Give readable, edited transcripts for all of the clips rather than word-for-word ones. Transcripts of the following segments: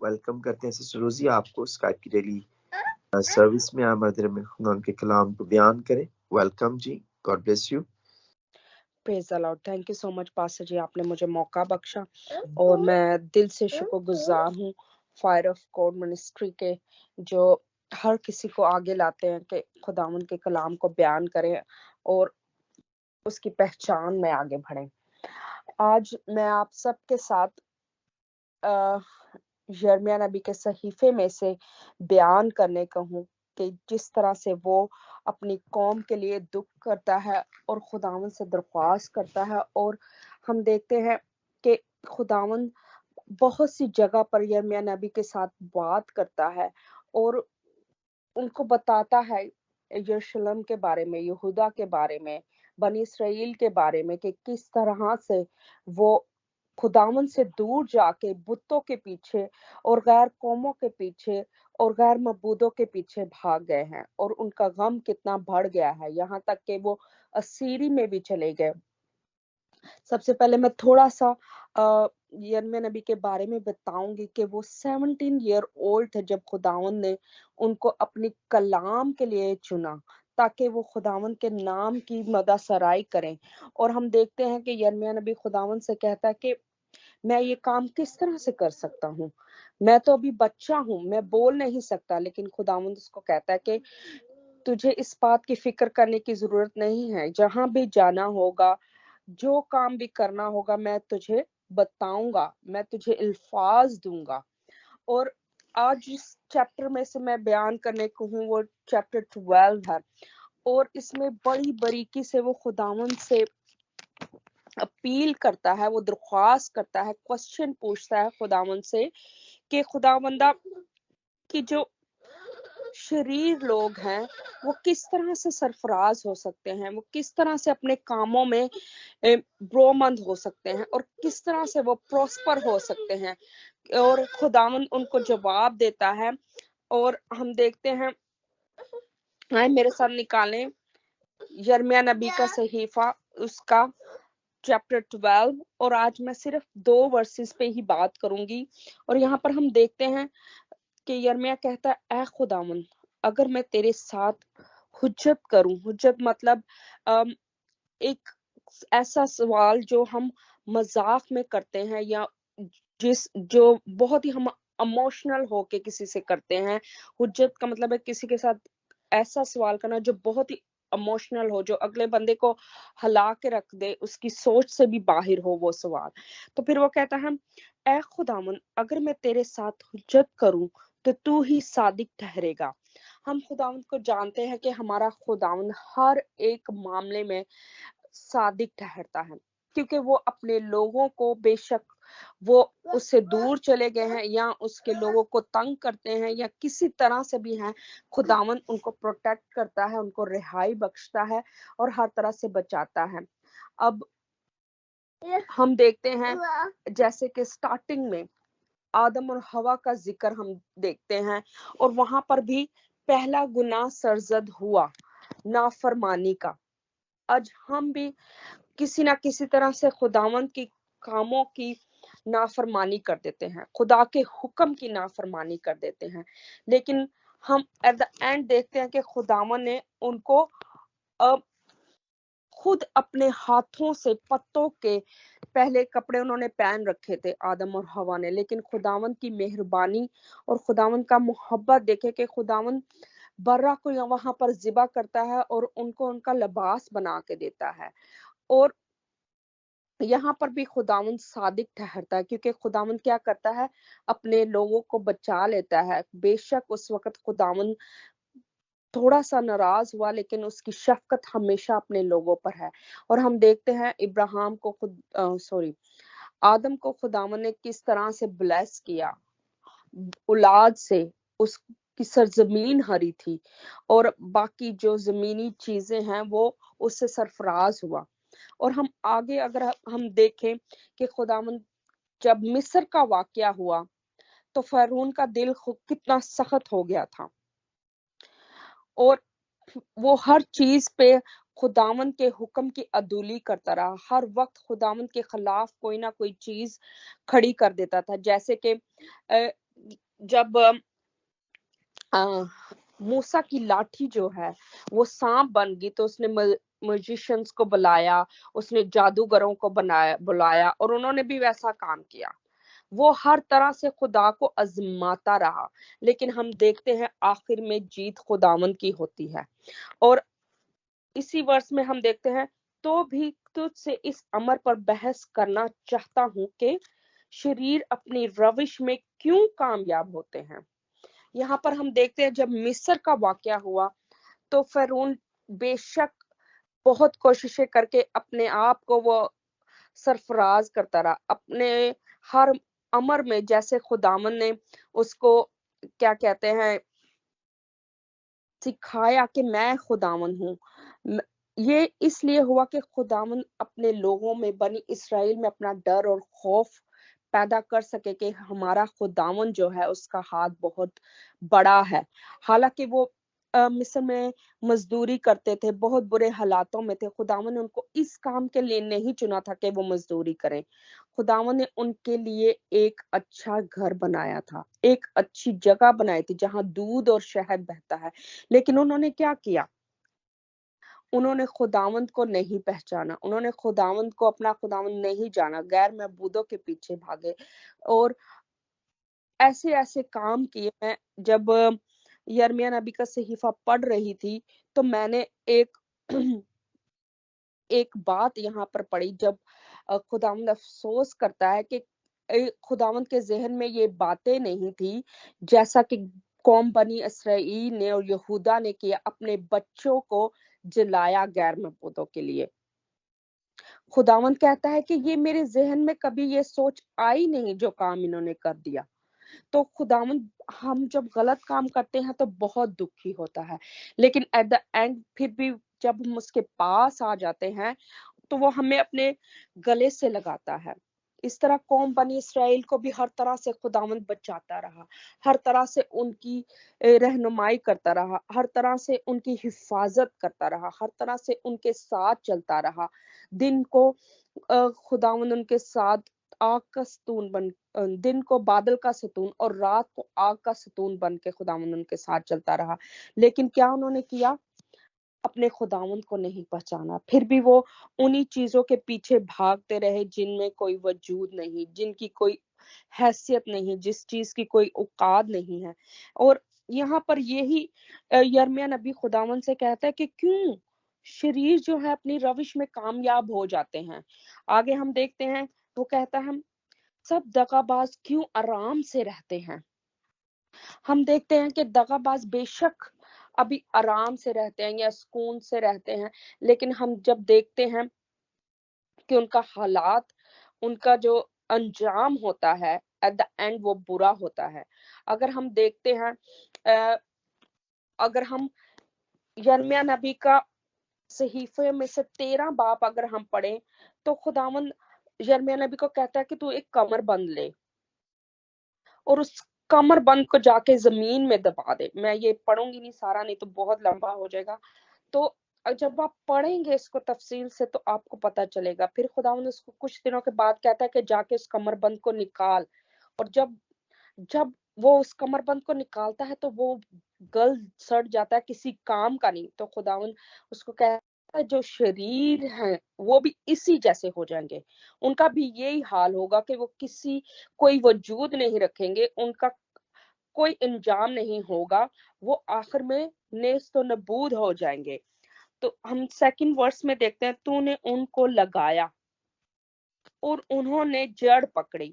Welcome کرتے ہیں sister روزی آپ کو اسکائپ کی ڈیلی سروس میں. آپ خدا کے کلام کو بیان کریں. ویلکم جی, God bless you. Praise the Lord. Thank you so much pastor جی, آپ نے مجھے موقع بخشا اور میں دل سے شکر گزار ہوں فائر آف گاڈ منسٹری کے, جو ہر کسی کو آگے لاتے ہیں کہ خداوند کے کلام کو بیان کریں اور اس کی پہچان میں آگے بڑھیں. آج میں آپ سب کے ساتھ یرمیہ نبی کے صحیفے میں سے بیان کرنے کا ہوں کہ جس طرح سے وہ اپنی قوم کے لیے دکھ کرتا ہے اور خداوند سے درخواست کرتا ہے, اور ہم دیکھتے ہیں کہ خداوند بہت سی جگہ پر یرمیہ نبی کے ساتھ بات کرتا ہے اور ان کو بتاتا ہے یروشلم کے بارے میں, یہودا کے بارے میں, بنی اسرائیل کے بارے میں, کہ کس طرح سے وہ خداوند سے دور جا کے بتوں کے پیچھے اور غیر قوموں کے پیچھے اور غیر معبودوں کے پیچھے بھاگ گئے ہیں, اور ان کا غم کتنا بڑھ گیا ہے یہاں تک کہ وہ اسیری میں بھی چلے گئے. سب سے پہلے میں تھوڑا سا یرمیہ نبی کے بارے میں بتاؤں گی کہ وہ 17 ایئر اولڈ تھے جب خداوند نے ان کو اپنی کلام کے لیے چنا تاکہ وہ خداوند کے نام کی مدح سرائی کریں. اور ہم دیکھتے ہیں کہ یرمیہ نبی خداوند سے کہتا ہے کہ میں یہ کام کس طرح سے کر سکتا ہوں, میں تو ابھی بچہ ہوں, میں بول نہیں سکتا. لیکن خداوند اس کو کہتا ہے کہ تجھے اس بات کی فکر کرنے کی ضرورت نہیں ہے, جہاں بھی جانا ہوگا, جو کام بھی کرنا ہوگا, میں تجھے بتاؤں گا, میں تجھے الفاظ دوں گا. اور آج جس چیپٹر میں سے میں بیان کرنے کو ہوں وہ چیپٹر 12 ہے, اور اس میں بڑی باریکی سے وہ خداوند سے اپیل کرتا ہے, وہ درخواست کرتا ہے, کوسچن پوچھتا ہے خداوند سے کہ خداوندہ کہ جو شریر لوگ ہیں وہ کس طرح سے سرفراز ہو سکتے ہیں, وہ کس طرح سے اپنے کاموں میں برومند ہو سکتے ہیں, اور کس طرح سے وہ پروسپر ہو سکتے ہیں. اور خداوند ان کو جواب دیتا ہے, اور ہم دیکھتے ہیں آئے میرے ساتھ نکالیں یرمیہ نبی کا صحیفہ اس کا چیپٹر 12, اور آج میں صرف 2 ورسز پہ ہی بات کروں گی. اور یہاں پر ہم دیکھتے ہیں کہ یرمیہ کہتا ہے اے خداوند اگر میں تیرے ساتھ حجت کروں, حجت مطلب ایک ایسا سوال جو ہم مذاق میں کرتے ہیں یا جو بہت ہی ہم ایموشنل ہو کے کسی سے کرتے ہیں. حجت کا مطلب ہے کسی کے ساتھ ایسا سوال کرنا جو بہت ہی ایموشنل ہو, جو اگلے بندے کو ہلا کے رکھ دے, اس کی سوچ سے بھی باہر ہو وہ سوال. تو پھر وہ کہتا ہے اے خداوند اگر میں تیرے ساتھ حجت کروں تو ہی صادق ٹھہرے گا. ہم خداوند کو جانتے ہیں کہ ہمارا خداوند ہر ایک معاملے میں صادق ٹھہرتا ہے, کیونکہ وہ اپنے لوگوں کو بے شک وہ اس سے دور چلے گئے ہیں یا اس کے لوگوں کو تنگ کرتے ہیں یا کسی طرح سے بھی ہیں, خداوند ان کو پروٹیکٹ کرتا ہے, ان کو رہائی بخشتا ہے اور ہر طرح سے بچاتا ہے. اب ہم دیکھتے ہیں جیسے کہ سٹارٹنگ میں آدم اور حوا کا ذکر ہم دیکھتے ہیں, اور وہاں پر بھی پہلا گناہ سرزد ہوا نافرمانی کا. آج ہم بھی کسی نہ کسی طرح سے خداوند کی کاموں کی نافرمانی کر دیتے ہیں, خدا کے حکم کی نافرمانی کر دیتے ہیں, لیکن ہم ایٹ دا اینڈ دیکھتے ہیں کہ خداوند نے ان کو خود اپنے ہاتھوں سے پتوں کے پہلے کپڑے انہوں نے پہن رکھے تھے آدم اور حوا نے, لیکن خداوند کی مہربانی اور خداوند کا محبت دیکھے کہ خداوند برہ کو وہاں پر ذبح کرتا ہے اور ان کو ان کا لباس بنا کے دیتا ہے. اور یہاں پر بھی خداوند صادق ٹھہرتا ہے, کیونکہ خداوند کیا کرتا ہے اپنے لوگوں کو بچا لیتا ہے. بے شک اس وقت خداوند تھوڑا سا ناراض ہوا, لیکن اس کی شفقت ہمیشہ اپنے لوگوں پر ہے. اور ہم دیکھتے ہیں ابراہیم کو آدم کو خداوند نے کس طرح سے بلیس کیا, اولاد سے اس کی سرزمین ہری تھی, اور باقی جو زمینی چیزیں ہیں وہ اس سے سرفراز ہوا. اور ہم آگے اگر ہم دیکھیں کہ خداوند جب مصر کا واقعہ ہوا تو فرعون کا دل کتنا سخت ہو گیا تھا, اور وہ ہر چیز پہ خداوند کے حکم کی عدولی کرتا رہا, ہر وقت خداوند کے خلاف کوئی نہ کوئی چیز کھڑی کر دیتا تھا. جیسے کہ جب موسیٰ کی لاٹھی جو ہے وہ سانپ بن گئی تو اس نے میوزیشنز کو بلایا, اس نے جادوگروں کو بلایا اور انہوں نے بھی ویسا کام کیا. وہ ہر طرح سے خدا کو آزماتا رہا, لیکن ہم دیکھتے ہیں آخر میں جیت خداوند کی ہوتی ہے. اور اسی ورس میں ہم دیکھتے ہیں تو بھی تجھ سے اس امر پر بحث کرنا چاہتا ہوں کہ شریر اپنی روش میں کیوں کامیاب ہوتے ہیں. یہاں پر ہم دیکھتے ہیں جب مصر کا واقعہ ہوا تو فرعون بے شک بہت کوششیں کر کے اپنے آپ کو وہ سرفراز کرتا رہا اپنے ہر امر میں, جیسے خداوند نے اس کو کیا کہتے ہیں سکھایا کہ میں خداوند ہوں. یہ اس لیے ہوا کہ خداوند اپنے لوگوں میں بنی اسرائیل میں اپنا ڈر اور خوف پیدا کر سکے کہ ہمارا خداوند جو ہے اس کا ہاتھ بہت بڑا ہے. حالانکہ وہ مصر میں مزدوری کرتے تھے, بہت برے حالاتوں میں تھے, خداوند نے ان کو اس کام کے لیے نہیں چنا تھا کہ وہ مزدوری کریں. خداوند نے ان کے لیے ایک اچھا گھر بنایا تھا, ایک اچھی جگہ بنائی تھی جہاں دودھ اور شہد بہتا ہے. لیکن انہوں نے کیا کیا؟ انہوں نے خداوند کو نہیں پہچانا, انہوں نے خداوند کو اپنا خداوند نہیں جانا, غیر معبودوں کے پیچھے بھاگے اور ایسے کام کیے. میں جب یرمیہ نبی کا صحیفہ پڑھ رہی تھی تو میں نے ایک بات یہاں پر پڑھی, جب خداوند افسوس کرتا ہے کہ خداوند کے ذہن میں یہ باتیں نہیں تھی جیسا کہ قوم بنی اسرائیل نے اور یہودا نے کیا, اپنے بچوں کو جلایا غیر معبودوں کے لیے. خداوند کہتا ہے کہ یہ میرے ذہن میں کبھی یہ سوچ آئی نہیں جو کام انہوں نے کر دیا. تو خداوند ہم جب غلط کام کرتے ہیں تو بہت دکھی ہوتا ہے, لیکن ایٹ دا اینڈ پھر بھی جب ہم اس کے پاس آ جاتے ہیں تو وہ ہمیں اپنے گلے سے لگاتا ہے. اس طرح قوم بنی اسرائیل کو بھی ہر طرح سے خداوند بچاتا رہا, ہر طرح سے ان کی رہنمائی کرتا رہا, ہر طرح سے ان کی حفاظت کرتا رہا, ہر طرح سے ان کے ساتھ چلتا رہا. دن کو خداوند ان کے ساتھ آگ کا ستون دن کو بادل کا ستون اور رات کو آگ کا ستون بن کے خداوند ان کے ساتھ چلتا رہا. لیکن کیا انہوں نے کیا؟ اپنے خداوند کو نہیں پہچانا. پھر بھی وہ انہی چیزوں کے پیچھے بھاگتے رہے جن میں کوئی وجود نہیں, جن کی کوئی حیثیت نہیں, جس چیز کی کوئی اوقات نہیں ہے. اور یہاں پر یہی یرمیہ نبی خداوند سے کہتا ہے کہ کیوں شریر جو ہے اپنی روش میں کامیاب ہو جاتے ہیں. آگے ہم دیکھتے ہیں وہ کہتا ہے سب دغا باز کیوں آرام سے رہتے ہیں. ہم دیکھتے ہیں کہ دغا باز بے شک ابھی آرام سے رہتے ہیں یا سکون سے رہتے ہیں, لیکن ہم جب دیکھتے ہیں کہ ان کا حالات, ان کا جو انجام ہوتا ہے ایٹ دا اینڈ وہ برا ہوتا ہے. اگر ہم دیکھتے ہیں اگر ہم یرمیہ نبی کا صحیفے میں سے 13 باب اگر ہم پڑھیں تو خداوند یرمیہ نبی کو کہتا ہے کہ تو ایک کمر بند لے اور اس کمر بند کو جا کے زمین میں دبا دے. میں یہ پڑھوں گی نہیں سارا, نہیں تو بہت لمبا ہو جائے گا. تو جب آپ پڑھیں گے اس کو تفصیل سے تو آپ کو پتا چلے گا. پھر خداوند اس کو کچھ دنوں کے بعد کہتا ہے کہ جا کے اس کمر بند کو نکال, اور جب وہ اس کمر بند کو نکالتا ہے تو وہ گل سڑ جاتا ہے, کسی کام کا نہیں. تو خداوند اس کو کہتا ہے جو شریر ہیں وہ بھی اسی جیسے ہو جائیں گے, ان کا بھی یہی حال ہوگا کہ وہ کوئی وجود نہیں رکھیں گے, ان کا کوئی انجام نہیں ہوگا, وہ آخر میں نیست و نبود ہو جائیں گے. تو ہم سیکنڈ ورس میں دیکھتے ہیں تو نے ان کو لگایا اور انہوں نے جڑ پکڑی.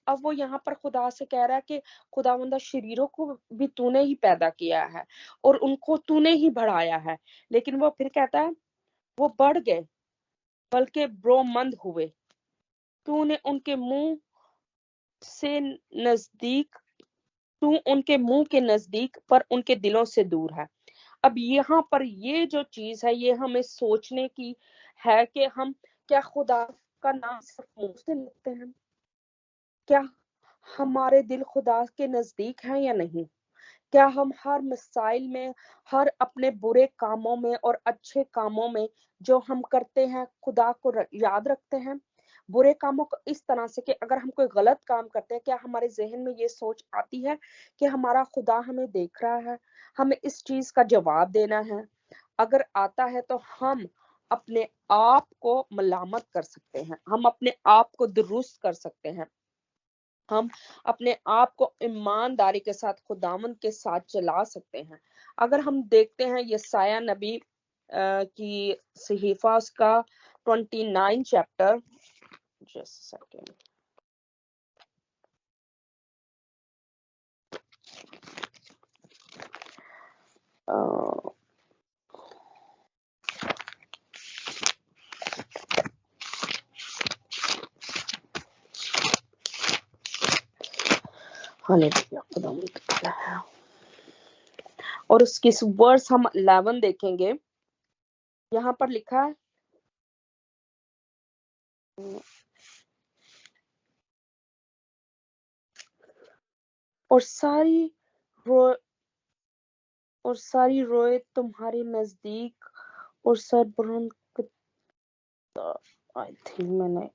اب وہ یہاں پر خدا سے کہہ رہا ہے کہ خداوندہ شریروں کو بھی تو نے ہی پیدا کیا ہے اور ان کو تو نے ہی بڑھایا ہے, لیکن وہ پھر کہتا ہے وہ بڑھ گئے بلکہ برومند ہوئے. تو نے ان کے منہ سے نزدیک, تو ان کے منہ کے نزدیک پر ان کے دلوں سے دور ہے. اب یہاں پر یہ جو چیز ہے یہ ہمیں سوچنے کی ہے کہ ہم کیا خدا کا نام صرف منہ سے لیتے ہیں, کیا ہمارے دل خدا کے نزدیک ہیں یا نہیں, کیا ہم ہر مسائل میں, ہر اپنے برے کاموں میں اور اچھے کاموں میں جو ہم کرتے ہیں خدا کو یاد رکھتے ہیں. برے کاموں کو اس طرح سے کہ اگر ہم کوئی غلط کام کرتے ہیں، کیا ہمارے ذہن میں یہ سوچ آتی ہے کہ ہمارا خدا ہمیں دیکھ رہا ہے، ہمیں اس چیز کا جواب دینا ہے؟ اگر آتا ہے تو ہم اپنے آپ کو ملامت کر سکتے ہیں، ہم اپنے آپ کو درست کر سکتے ہیں، ہم اپنے آپ کو ایمانداری کے ساتھ خداوند کے ساتھ چلا سکتے ہیں۔ اگر ہم دیکھتے ہیں یسایہ نبی کی صحیفہ اس کا 29 چیپٹر، just a second. اور اس کی ورس ہم 11 دیکھیں گے، یہاں پر لکھا ہے اور ساری روئے تمہارے نزدیک اور سربرون آئی تھنک میں نے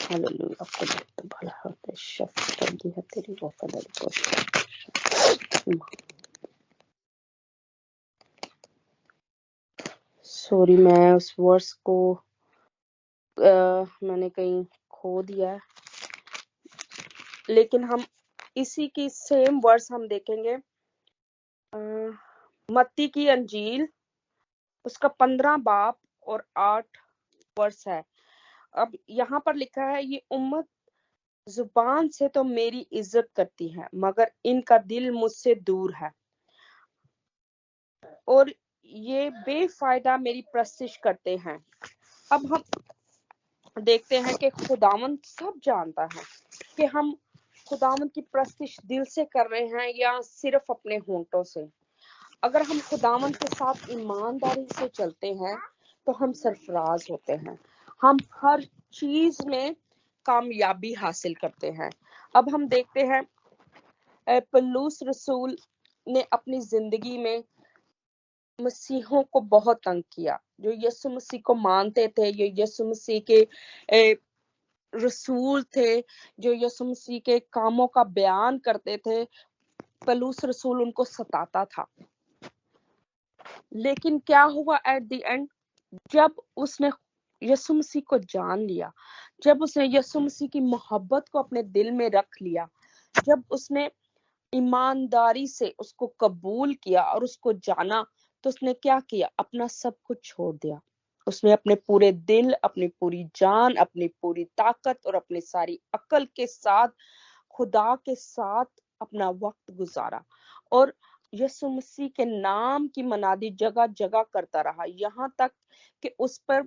ہاللویا قدرت بھلا ہے شفقت دی ہے تیری وہ قدر کو سوری میں اس ورس کو میں نے کہیں کھو دیا ہے، لیکن ہم اسی کی سیم ورس ہم دیکھیں گے متی کی انجیل اس کا 15 باب اور 8 ورس ہے۔ اب یہاں پر لکھا ہے یہ امت زبان سے تو میری عزت کرتی ہے مگر ان کا دل مجھ سے دور ہے، اور یہ بے فائدہ میری پرستش کرتے ہیں۔ اب ہم دیکھتے ہیں کہ خداوند سب جانتا ہے کہ ہم خداوند کی پرستش دل سے کر رہے ہیں یا صرف اپنے ہونٹوں سے۔ اگر ہم خداوند کے ساتھ ایمانداری سے چلتے ہیں تو ہم سرفراز ہوتے ہیں، ہم ہر چیز میں کامیابی حاصل کرتے ہیں۔ اب ہم دیکھتے ہیں پولس رسول نے اپنی زندگی میں مسیحوں کو بہت تنگ کیا، جو یسوع مسیح کو مانتے تھے، جو یسوع مسیح کے رسول تھے، جو یسوع مسیح کے کاموں کا بیان کرتے تھے، پولس رسول ان کو ستاتا تھا۔ لیکن کیا ہوا ایٹ دی اینڈ؟ جب اس نے یسوع مسیح کو جان لیا، جب اس نے یسوع مسیح کی محبت کو اپنے دل میں رکھ لیا، جب اس نے ایمانداری سے اس کو قبول کیا اور اس کو جانا، تو اس نے کیا کیا؟ اپنا سب کچھ چھوڑ دیا۔ اس نے اپنے پورے دل، اپنی پوری جان، اپنی پوری طاقت اور اپنی ساری عقل کے ساتھ خدا کے ساتھ اپنا وقت گزارا، اور یسوع مسیح کے نام کی منادی جگہ جگہ کرتا رہا، یہاں تک کہ اس پر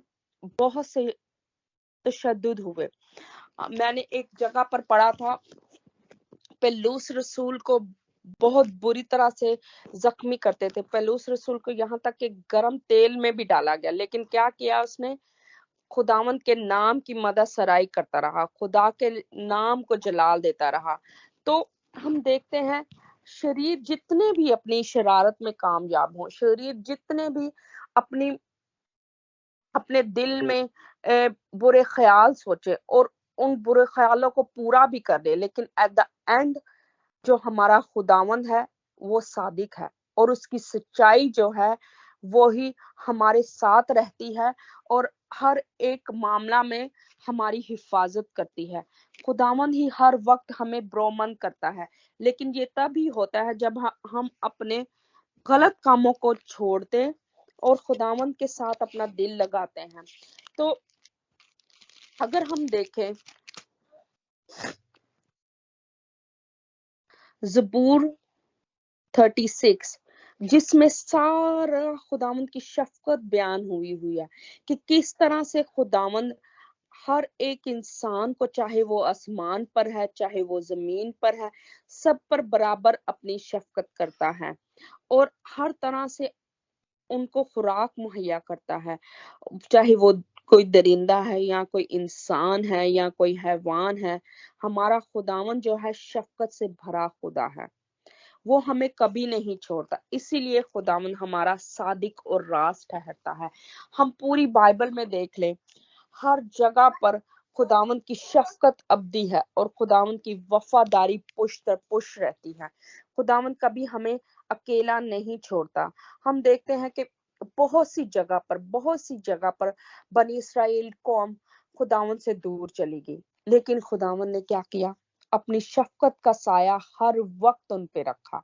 بہت سے تشدد ہوئے۔ میں نے ایک جگہ پر پڑھا تھا پولس رسول کو بہت بری طرح سے زخمی کرتے تھے، پولس رسول کو یہاں تک کہ گرم تیل میں بھی ڈالا گیا، لیکن کیا کیا اس نے؟ خداوند کے نام کی مدح سرائی کرتا رہا، خدا کے نام کو جلال دیتا رہا۔ تو ہم دیکھتے ہیں شریر جتنے بھی اپنی شرارت میں کامیاب ہوں، شریر جتنے بھی اپنے دل میں برے خیال سوچے اور ان برے خیالوں کو پورا بھی کر دے، لیکن ایٹ دا اینڈ جو ہمارا خداوند ہے وہ صادق ہے، اور اس کی سچائی جو ہے وہی ہمارے ساتھ رہتی ہے اور ہر ایک معاملہ میں ہماری حفاظت کرتی ہے۔ خداوند ہی ہر وقت ہمیں برومند کرتا ہے، لیکن یہ تب ہی ہوتا ہے جب ہم اپنے غلط کاموں کو چھوڑتے اور خداوند کے ساتھ اپنا دل لگاتے ہیں۔ تو اگر ہم دیکھیں زبور 36 جس میں سارا خداوند کی شفقت بیان ہوئی ہے کہ کس طرح سے خداوند ہر ایک انسان کو، چاہے وہ آسمان پر ہے چاہے وہ زمین پر ہے، سب پر برابر اپنی شفقت کرتا ہے اور ہر طرح سے ان کو خوراک مہیا کرتا ہے، چاہے وہ کوئی درندہ ہے یا کوئی انسان ہے یا کوئی حیوان ہے۔ ہمارا خداوند جو ہے شفقت سے بھرا خدا ہے، وہ ہمیں کبھی نہیں چھوڑتا، اسی لیے خداوند ہمارا صادق اور راست ٹھہرتا ہے۔ ہم پوری بائبل میں دیکھ لیں، ہر جگہ پر خداوند کی شفقت ابدی ہے اور خداوند کی وفاداری پشت در پشت رہتی ہے. خداوند کبھی ہمیں اکیلا نہیں چھوڑتا. ہم دیکھتے ہیں کہ بہت سی جگہ پر بنی اسرائیل قوم خداوند سے دور چلی گئی، لیکن خداوند نے کیا کیا؟ اپنی شفقت کا سایہ ہر وقت ان پہ رکھا.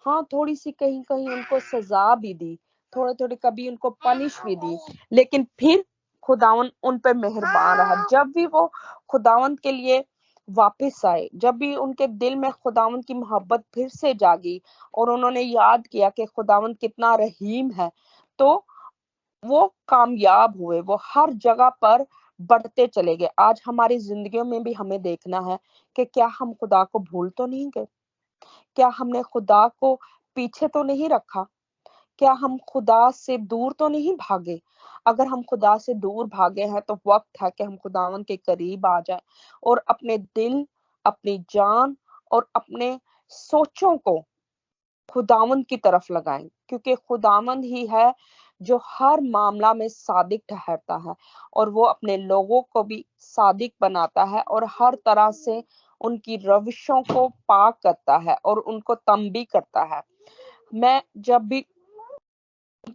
ہاں تھوڑی سی کہیں ان کو سزا بھی دی، تھوڑے کبھی ان کو پنش بھی دی، لیکن پھر خداوند ان پہ مہربان رہا. جب بھی وہ خداوند کے لیے واپس آئے، جب بھی ان کے دل میں خداوند کی محبت پھر سے جاگی اور انہوں نے یاد کیا کہ خداوند کتنا رحیم ہے، تو وہ کامیاب ہوئے، وہ ہر جگہ پر بڑھتے چلے گئے. آج ہماری زندگیوں میں بھی ہمیں دیکھنا ہے کہ کیا ہم خدا کو بھول تو نہیں گئے؟ کیا ہم نے خدا کو پیچھے تو نہیں رکھا؟ کیا ہم خدا سے دور تو نہیں بھاگے؟ اگر ہم خدا سے دور بھاگے ہیں تو وقت ہے کہ ہم خداوند کے قریب آ جائیں اور اپنے دل، اپنی جان اور اپنے سوچوں کو خداوند کی طرف لگائیں، کیونکہ خداوند ہی ہے جو ہر معاملہ میں صادق ٹھہرتا ہے اور وہ اپنے لوگوں کو بھی صادق بناتا ہے اور ہر طرح سے ان کی روشوں کو پاک کرتا ہے اور ان کو تنبیہ کرتا ہے. میں جب بھی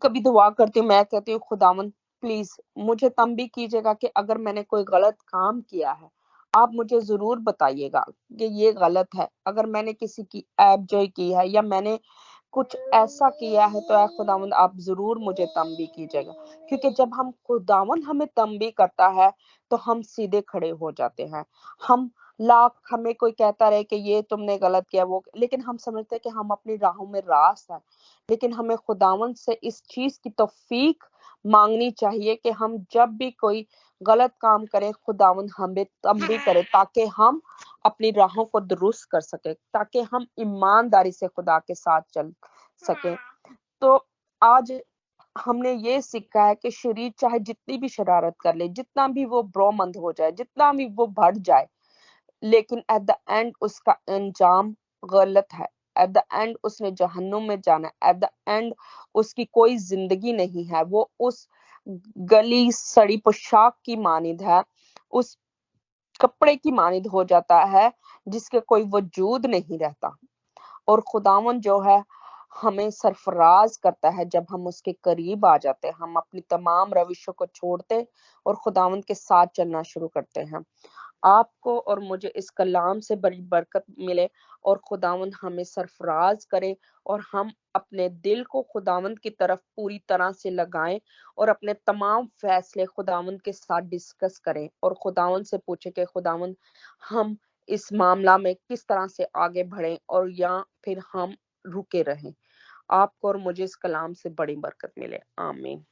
کبھی دعا کرتی ہوں، میں کہتی ہوں خداوند پلیز مجھے تنبیہ کیجیے گا کہ اگر میں نے کوئی غلط کام کیا ہے آپ مجھے ضرور بتائیے گا کہ یہ غلط ہے. اگر میں نے کسی کی عیب جوئی کی ہے یا میں نے کچھ ایسا کیا ہے تو اے خداوند آپ ضرور مجھے تنبیہ کیجیے گا، کیونکہ جب خداوند ہمیں تنبیہ کرتا ہے تو ہم سیدھے کھڑے ہو جاتے ہیں. ہم ہمیں کوئی کہتا رہے کہ یہ تم نے غلط کیا، وہ، لیکن ہم سمجھتے ہیں کہ ہم اپنی راہوں میں راست ہیں. لیکن ہمیں خداوند سے اس چیز کی توفیق مانگنی چاہیے کہ ہم جب بھی کوئی غلط کام کریں خداوند ہمیں تنبیہ کرے تاکہ ہم اپنی راہوں کو درست کر سکیں، تاکہ ہم ایمانداری سے خدا کے ساتھ چل سکیں. تو آج ہم نے یہ سیکھا ہے کہ شریر چاہے جتنی بھی شرارت کر لے، جتنا بھی وہ برومند ہو جائے، جتنا بھی وہ بڑھ جائے، لیکن ایٹ دا اینڈ اس کا انجام غلط ہے. ایٹ دا اینڈ اس نے جہنم میں جانا ہے. ایٹ دا اینڈ اس کی کوئی زندگی نہیں ہے، وہ اس گلی سڑی پوشاک کی مانند ہے، اس کپڑے کی مانند ہو جاتا ہے جس کے کوئی وجود نہیں رہتا. اور خداوند جو ہے ہمیں سرفراز کرتا ہے جب ہم اس کے قریب آ جاتے ہیں، ہم اپنی تمام روشوں کو چھوڑتے اور خداوند کے ساتھ چلنا شروع کرتے ہیں. آپ کو اور مجھے اس کلام سے بڑی برکت ملے اور خداوند ہمیں سرفراز کرے اور ہم اپنے دل کو خداوند کی طرف پوری طرح سے لگائیں اور اپنے تمام فیصلے خداوند کے ساتھ ڈسکس کریں اور خداوند سے پوچھیں کہ خداوند ہم اس معاملہ میں کس طرح سے آگے بڑھیں اور یا پھر ہم رکے رہیں. آپ کو اور مجھے اس کلام سے بڑی برکت ملے. آمین.